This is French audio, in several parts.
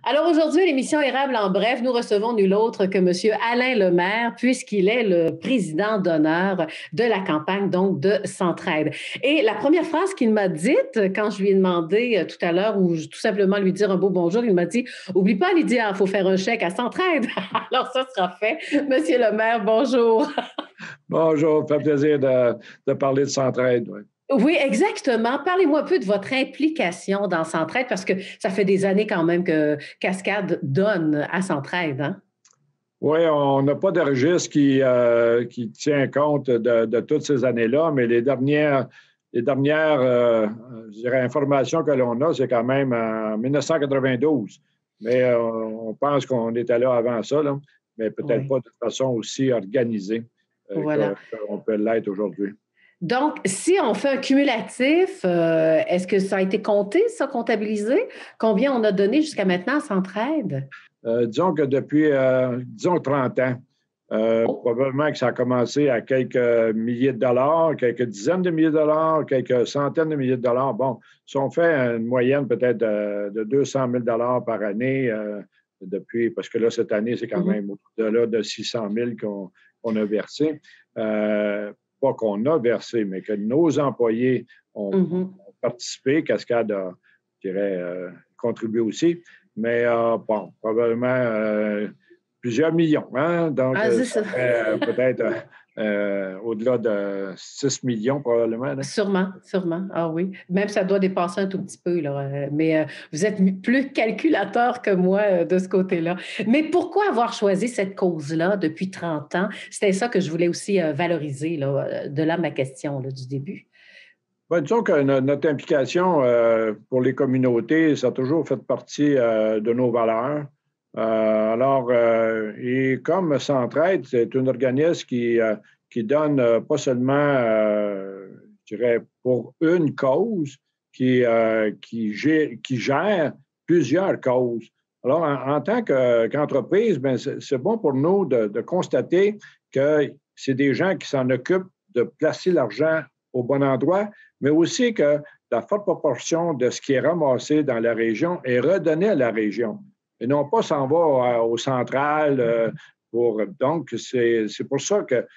Alors aujourd'hui, l'émission Érable en bref, nous recevons nul autre que M. Alain Lemaire, puisqu'il est le président d'honneur de la campagne donc de Centraide. Et la première phrase qu'il m'a dite quand je lui ai demandé tout à l'heure, ou tout simplement lui dire un beau bonjour, il m'a dit « Oublie pas, Lydia, il faut faire un chèque à Centraide. » Alors ça sera fait. Monsieur Lemaire, bonjour. Bonjour, ça fait plaisir de parler de Centraide. Oui. Oui, exactement. Parlez-moi un peu de votre implication dans Centraide, parce que ça fait des années quand même que Cascade donne à Centraide, hein? Oui, on n'a pas de registre qui tient compte de toutes ces années-là, mais les dernières je dirais, informations que l'on a, c'est quand même en 1992. Mais on pense qu'on était là avant ça, là, mais peut-être Oui, pas de façon aussi organisée voilà. qu'on peut l'être aujourd'hui. Donc, si on fait un cumulatif, est-ce que ça a été compté, ça, comptabilisé? Combien on a donné jusqu'à maintenant à Centraide? Disons que depuis, disons, 30 ans, Oh, probablement que ça a commencé à quelques milliers de dollars, quelques dizaines de milliers de dollars, quelques centaines de milliers de dollars. Bon, si on fait une moyenne peut-être de 200 000 dollars par année depuis, parce que là, cette année, c'est quand mhm, même au-delà de 600 000 qu'on a versé. Pas qu'on a versé, mais que nos employés mhm. ont participé. Cascade a, je dirais, contribué aussi. Mais bon, probablement plusieurs millions. Hein? Donc, Ah, c'est ça ça. fait peut-être au-delà de 6 millions probablement. Là. Sûrement, sûrement. Ah oui. Même ça doit dépasser un tout petit peu, là. Mais vous êtes plus calculateur que moi de ce côté-là. Mais pourquoi avoir choisi cette cause-là depuis 30 ans? C'était ça que je voulais aussi valoriser, là, de là ma question là, du début. Ben, disons que notre implication pour les communautés, ça a toujours fait partie de nos valeurs. Et comme Centraide, c'est un organisme qui donne pas seulement, je dirais, pour une cause, qui gère plusieurs causes. Alors, en tant qu'entreprise, ben, c'est bon pour nous de constater que c'est des gens qui s'en occupent de placer l'argent au bon endroit, mais aussi que la forte proportion de ce qui est ramassé dans la région est redonné à la région et non pas s'en va au central. Donc, c'est pour ça que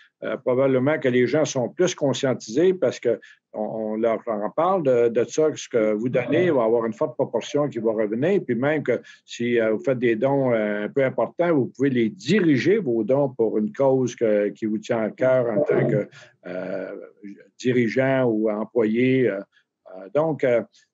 probablement que les gens sont plus conscientisés parce qu'on leur en parle de ça, que ce que vous donnez va avoir une forte proportion qui va revenir. Puis même que si vous faites des dons un peu importants, vous pouvez les diriger, vos dons, pour une cause qui vous tient à cœur en tant que dirigeant ou employé. Donc,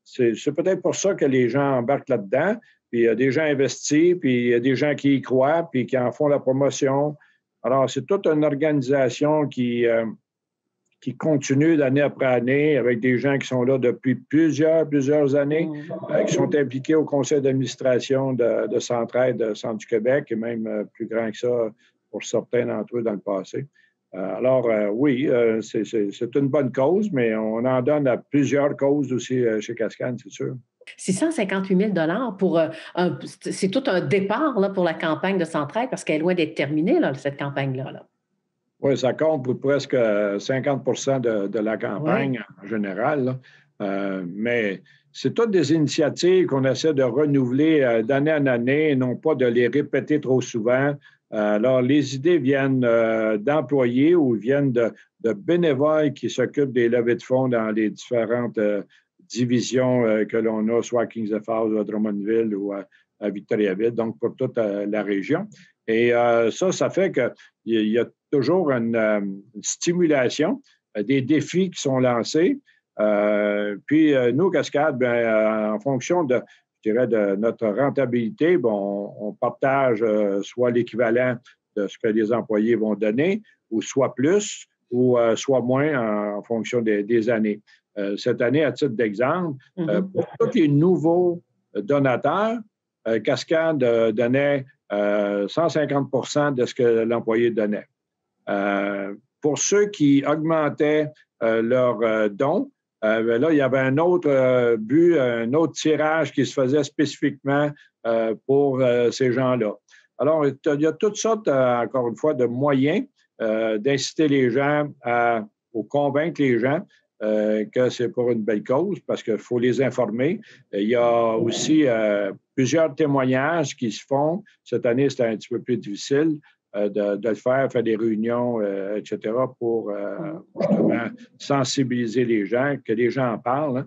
c'est peut-être pour ça que les gens embarquent là-dedans. Puis il y a des gens investis, puis il y a des gens qui y croient, puis qui en font la promotion. Alors, c'est toute une organisation qui continue d'année après année avec des gens qui sont là depuis plusieurs années, qui sont impliqués au conseil d'administration de Centraide, Centre du Québec, et même plus grand que ça pour certains d'entre eux dans le passé. Oui, c'est une bonne cause, mais on en donne à plusieurs causes aussi chez Cascade, c'est sûr. 658 000 pour c'est tout un départ là, pour la campagne de Centraide parce qu'elle est loin d'être terminée, là, cette campagne-là. Là. Oui, ça compte pour presque 50 de la Oui. campagne en général. Là. Mais c'est toutes des initiatives qu'on essaie de renouveler d'année en année, et non pas de les répéter trop souvent. Alors, les idées viennent d'employés ou viennent de bénévoles qui s'occupent des levées de fonds dans les différentes divisions que l'on a, soit à Kings of Falls, ou à Drummondville ou à Victoriaville, donc pour toute la région. Et ça fait qu'il y a toujours une stimulation, des défis qui sont lancés. Puis nous, Cascade, ben, en fonction je dirais, de notre rentabilité, bon, on partage soit l'équivalent de ce que les employés vont donner, ou soit plus, ou soit moins en fonction des années. Cette année, à titre d'exemple, pour tous les nouveaux donateurs, Cascade donnait 150 de ce que l'employé donnait. Pour ceux qui augmentaient leurs dons, là, il y avait un autre but, un autre tirage qui se faisait spécifiquement pour ces gens-là. Alors, il y a toutes sortes, encore une fois, de moyens d'inciter les gens ou convaincre les gens que c'est pour une belle cause parce qu'il faut les informer. Il y a aussi plusieurs témoignages qui se font. Cette année, c'était un petit peu plus difficile de le faire des réunions, etc., pour justement sensibiliser les gens, que les gens en parlent.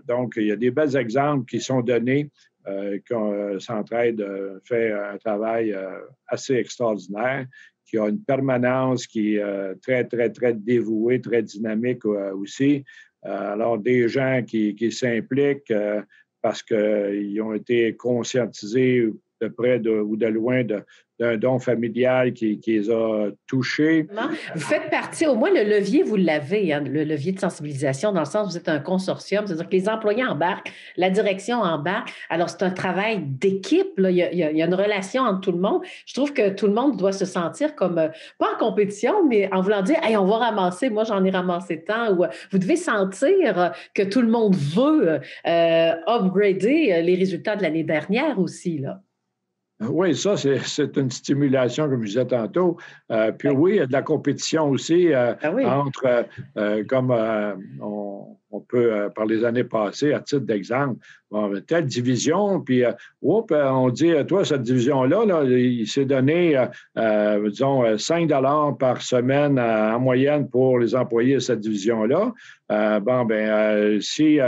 Donc, il y a des bels exemples qui sont donnés. Centraide fait un travail assez extraordinaire, qui a une permanence qui est très, très, très dévouée, très dynamique aussi. Alors, des gens qui s'impliquent parce qu'ils ont été conscientisés de près ou de loin d'un don familial qui les a touchés. Vous faites partie, au moins le levier, vous l'avez, hein, le levier de sensibilisation, dans le sens où vous êtes un consortium, c'est-à-dire que les employés embarquent, la direction embarque. Alors, c'est un travail d'équipe, là. Il y a une relation entre tout le monde. Je trouve que tout le monde doit se sentir comme, pas en compétition, mais en voulant dire, hey, on va ramasser, moi j'en ai ramassé tant, ou vous devez sentir que tout le monde veut upgrader les résultats de l'année dernière aussi, là. Oui, ça, c'est une stimulation, comme je disais tantôt. Puis oui, il y a de la compétition aussi entre, comme on peut, par les années passées, à titre d'exemple, telle division, puis on dit, toi, cette division-là, il s'est donné, disons, 5 $ par semaine en moyenne pour les employés de cette division-là. Si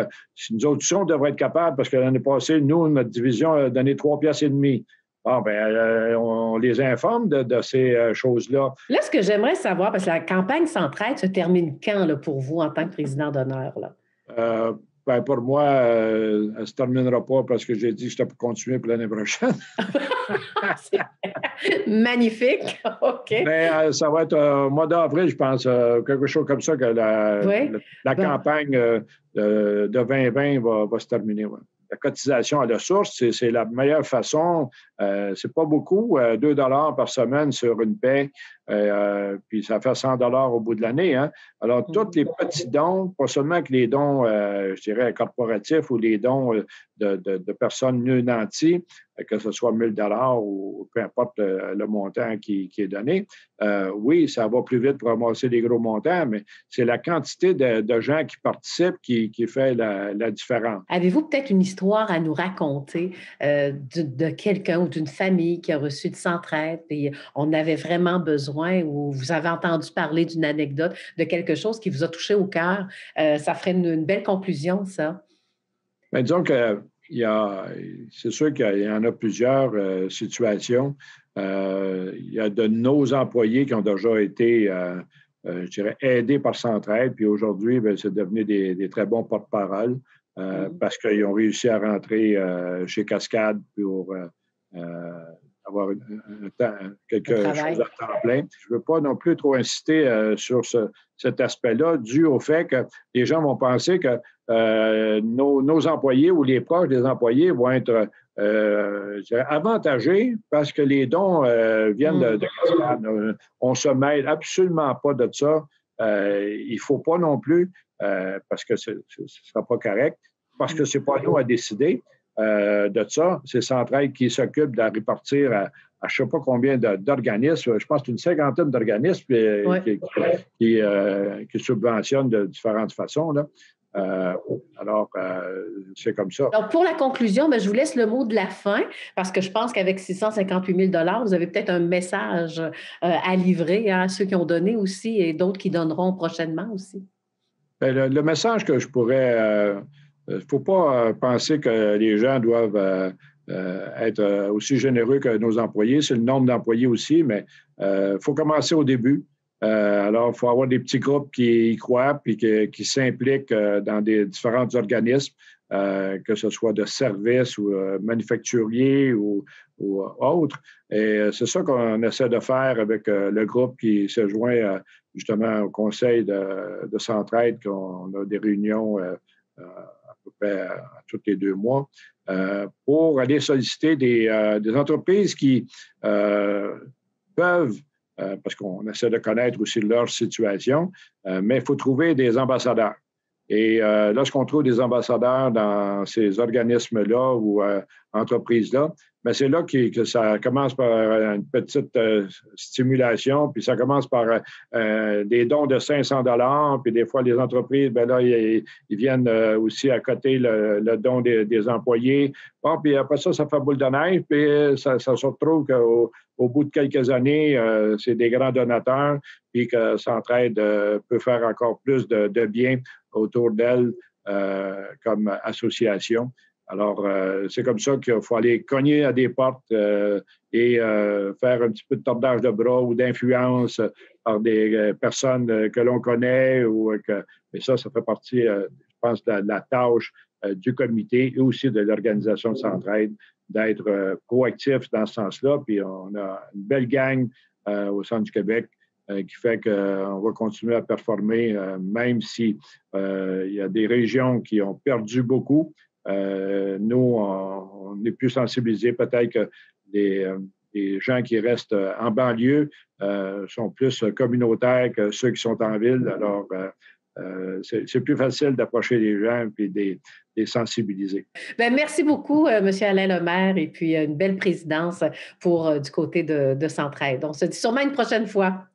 nous autres, on devrait être capables, parce que l'année passée, nous, notre division a donné 3,5 $. On les informe de ces choses-là. Là, ce que j'aimerais savoir, parce que la campagne Centraide se termine quand là, pour vous en tant que président d'honneur? Pour moi, elle ne se terminera pas parce que j'ai dit que j'étais pour continuer pour l'année prochaine. Magnifique. OK. Mais ça va être au mois d'avril, je pense, quelque chose comme ça, que la campagne de 2020 va se terminer. Ouais. La cotisation à la source, c'est la meilleure façon. C'est pas beaucoup, 2 $ par semaine sur une paie, puis ça fait 100 $ au bout de l'année. Hein? Alors, tous les petits dons, pas seulement que les dons, je dirais, corporatifs ou les dons de personnes non nanties, que ce soit 1 000 $ ou peu importe le montant qui est donné. Oui, ça va plus vite pour ramasser des gros montants, mais c'est la quantité de gens qui participent qui fait la différence. Avez-vous peut-être une histoire à nous raconter de quelqu'un ou d'une famille qui a reçu de Centraide et on avait vraiment besoin, ou vous avez entendu parler d'une anecdote, de quelque chose qui vous a touché au cœur? Ça ferait une belle conclusion, ça. Bien, disons que c'est sûr qu'il y en a plusieurs situations. Il y a de nos employés qui ont déjà été, je dirais, aidés par Centraide, puis aujourd'hui, c'est devenu des très bons porte-parole parce qu'ils ont réussi à rentrer chez Cascade pour avoir quelque chose à temps plein. Je ne veux pas non plus trop insister sur cet aspect-là, dû au fait que les gens vont penser que nos employés ou les proches des employés vont être avantagés parce que les dons viennent de Cascade. On ne se mêle absolument pas de ça. Il ne faut pas non plus, parce que ce ne sera pas correct, parce que ce n'est pas nous à décider de ça. C'est Centraide qui s'occupe de répartir à je ne sais pas combien d'organismes. Je pense que c'est une 50aine d'organismes qui subventionnent de différentes façons. Là. C'est comme ça. Donc, pour la conclusion, je vous laisse le mot de la fin parce que je pense qu'avec 658 000 $, vous avez peut-être un message à livrer à ceux qui ont donné aussi et d'autres qui donneront prochainement aussi. Bien, le message que je pourrais... Il ne faut pas penser que les gens doivent être aussi généreux que nos employés. C'est le nombre d'employés aussi, mais il faut commencer au début. Alors, il faut avoir des petits groupes qui y croient et qui s'impliquent dans des différents organismes, que ce soit de services ou manufacturiers ou autres. Et c'est ça qu'on essaie de faire avec le groupe qui se joint justement au conseil de Centraide, qu'on a des réunions à peu près tous les 2 mois, pour aller solliciter des entreprises qui peuvent, parce qu'on essaie de connaître aussi leur situation, mais il faut trouver des ambassadeurs. Et lorsqu'on trouve des ambassadeurs dans ces organismes-là ou entreprises-là, bien, c'est là que ça commence par une petite stimulation, puis ça commence par des dons de 500 $, puis des fois, les entreprises, bien là, ils viennent aussi à côté le don des employés. Bon, puis après ça fait boule de neige, puis ça se retrouve qu'au bout de quelques années, c'est des grands donateurs, puis que Centraide peut faire encore plus de bien autour d'elle comme association. Alors, c'est comme ça qu'il faut aller cogner à des portes et faire un petit peu de tordage de bras ou d'influence par des personnes que l'on connaît. Mais ça fait partie, je pense, de la tâche du comité et aussi de l'organisation de Centraide d'être proactif dans ce sens-là. Puis on a une belle gang au centre du Québec qui fait qu'on va continuer à performer, même si il y a des régions qui ont perdu beaucoup. Nous, on est plus sensibilisés. Peut-être que les gens qui restent en banlieue sont plus communautaires que ceux qui sont en ville. Alors, c'est plus facile d'approcher les gens et de les sensibiliser. Bien, merci beaucoup, M. Alain Lemaire, et puis une belle présidence du côté de Centraide. On se dit sûrement une prochaine fois.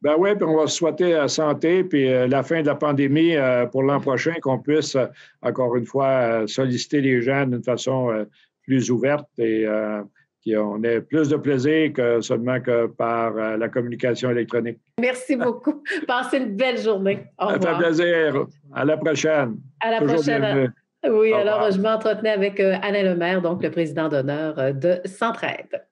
Ben oui, puis on va se souhaiter santé, puis la fin de la pandémie pour l'an prochain, qu'on puisse, encore une fois, solliciter les gens d'une façon plus ouverte et qu'on ait plus de plaisir que seulement que par la communication électronique. Merci beaucoup. Passez une belle journée. Au revoir. Ça fait plaisir. À la prochaine. À la Toujours prochaine. bienvenue. Oui, Au alors revoir. je m'entretenais avec Alain Lemaire, donc le président d'honneur de Centraide.